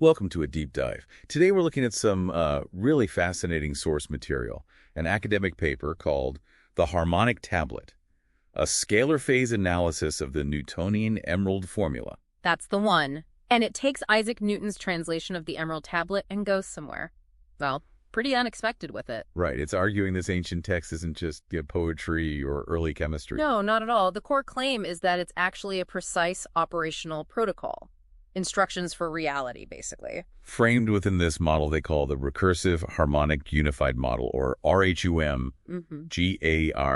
Welcome to a deep dive. Today we're looking at some really fascinating source material, an academic paper called The Harmonic Tablet, a scalar phase analysis of the Newtonian emerald formula. That's the one. And it takes Isaac Newton's translation of the Emerald Tablet and goes somewhere. Well, pretty unexpected with it. Right, it's arguing this ancient text isn't just poetry or early chemistry. No, not at all. The core claim is that it's actually a precise operational protocol. Instructions for reality, basically. Framed within this model they call the Recursive Harmonic Unified Model, or RHUM, GARGRM.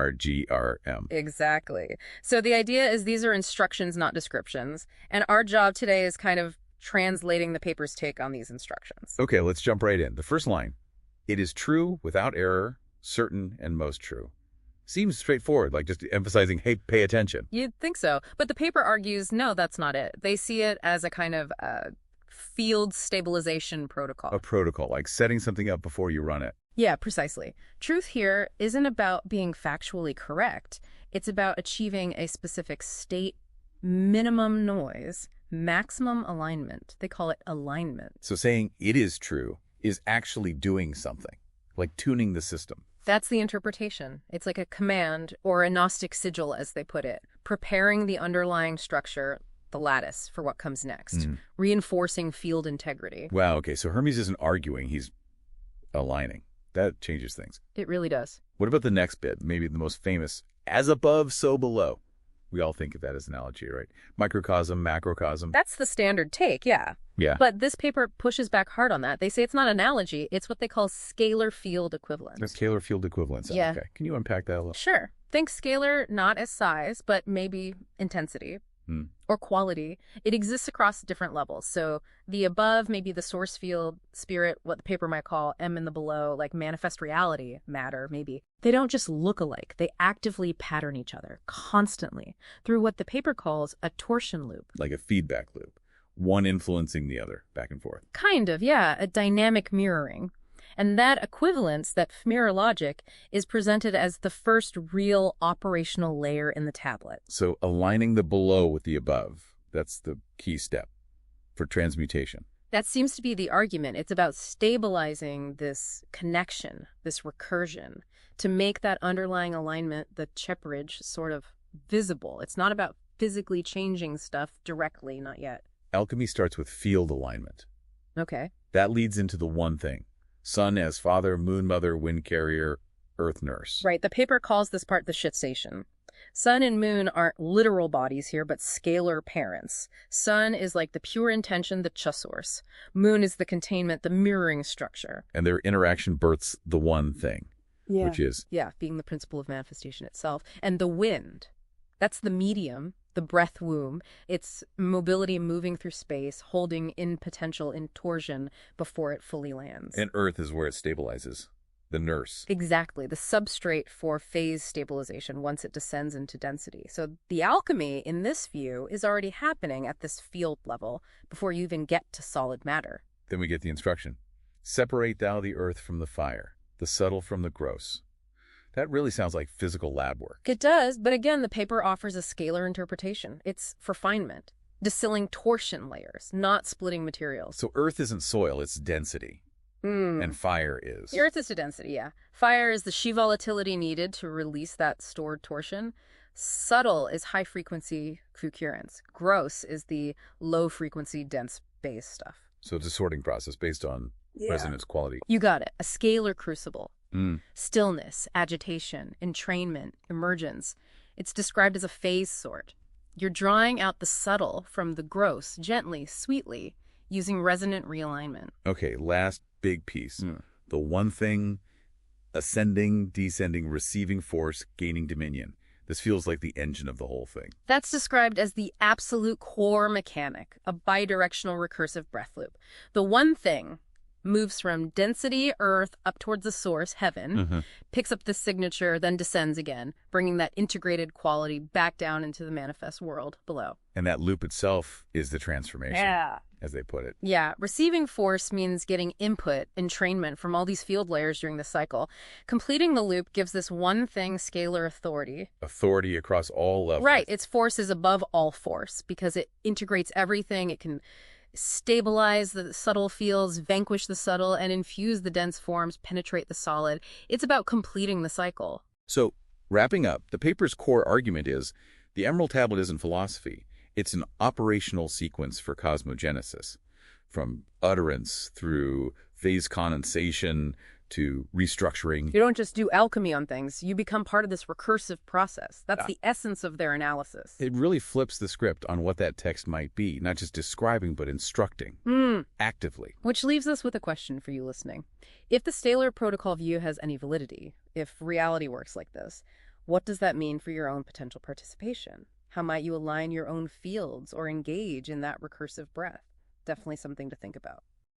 Exactly. So the idea is these are instructions, not descriptions. And our job today is kind of translating the paper's take on these instructions. Okay, let's jump right in. The first line, it is true without error, certain, and most true. Seems straightforward, like just emphasizing, hey, pay attention. You'd think so. But the paper argues, no, that's not it. They see it as a kind of field stabilization protocol. A protocol, like setting something up before you run it. Yeah, precisely. Truth here isn't about being factually correct. It's about achieving a specific state, minimum noise, maximum alignment. They call it alignment. So saying it is true is actually doing something, like tuning the system. That's the interpretation. It's like a command or a Gnostic sigil, as they put it, preparing the underlying structure, the lattice, for what comes next, reinforcing field integrity. Wow, okay, so Hermes isn't arguing, he's aligning. That changes things. It really does. What about the next bit, maybe the most famous, as above, so below? We all think of that as an analogy, right? Microcosm, macrocosm. That's the standard take, yeah. Yeah. But this paper pushes back hard on that. They say it's not analogy, it's what they call scalar field equivalence. The scalar field equivalence. Yeah. Okay. Can you unpack that a little? Sure. Think scalar not as size, but maybe intensity or quality. It exists across different levels. So the above, maybe the source field, spirit, what the paper might call M in the below, like manifest reality, matter, maybe. They don't just look alike. They actively pattern each other constantly through what the paper calls a torsion loop. Like a feedback loop. One influencing the other, back and forth. Kind of, yeah, a dynamic mirroring. And that equivalence, that mirror logic, is presented as the first real operational layer in the tablet. So aligning the below with the above, that's the key step for transmutation. That seems to be the argument. It's about stabilizing this connection, this recursion, to make that underlying alignment, the Cheperidge, sort of visible. It's not about physically changing stuff directly, not yet. Alchemy starts with field alignment. Okay. That leads into the one thing. Sun as father, moon mother, wind carrier, earth nurse. Right. The paper calls this part the shit station. Sun and moon aren't literal bodies here, but scalar parents. Sun is like the pure intention, the cha source. Moon is the containment, the mirroring structure. And their interaction births the one thing, which is? Yeah, being the principle of manifestation itself. And the wind, that's the medium, the breath womb. It's mobility moving through space, holding in potential in torsion before it fully lands. And earth is where it stabilizes, the nurse. Exactly, the substrate for phase stabilization once it descends into density. So the alchemy, in this view, is already happening at this field level before you even get to solid matter. Then we get the instruction. Separate thou the earth from the fire, the subtle from the gross. That really sounds like physical lab work. It does, but again, the paper offers a scalar interpretation. It's refinement, distilling torsion layers, not splitting materials. So earth isn't soil, it's density. And fire is. The earth is the density, yeah. Fire is the She volatility needed to release that stored torsion. Subtle is high-frequency concurrence. Gross is the low-frequency, dense base stuff. So it's a sorting process based on resonance quality. You got it. A scalar crucible. Stillness, agitation, entrainment, emergence. It's described as a phase sort. You're drawing out the subtle from the gross, gently, sweetly, using resonant realignment. Okay, last big piece. The one thing, ascending, descending, receiving force, gaining dominion. This feels like the engine of the whole thing. That's described as the absolute core mechanic, a bidirectional recursive breath loop. The one thing moves from density, earth, up towards the source, heaven, picks up the signature, then descends again, bringing that integrated quality back down into the manifest world below. And that loop itself is the transformation, as they put it. Yeah. Receiving force means getting input, entrainment from all these field layers during the cycle. Completing the loop gives this one thing scalar authority. Authority across all levels. Right. Its force is above all force because it integrates everything. It can stabilize the subtle fields, vanquish the subtle, and infuse the dense forms, penetrate the solid. It's about completing the cycle. So, wrapping up, the paper's core argument is the Emerald Tablet isn't philosophy. It's an operational sequence for cosmogenesis, from utterance through phase condensation to restructuring. You don't just do alchemy on things. You become part of this recursive process. That's the essence of their analysis. It really flips the script on what that text might be, not just describing, but instructing actively. Which leaves us with a question for you listening. If the Scalar protocol view has any validity, if reality works like this, what does that mean for your own potential participation? How might you align your own fields or engage in that recursive breath? Definitely something to think about.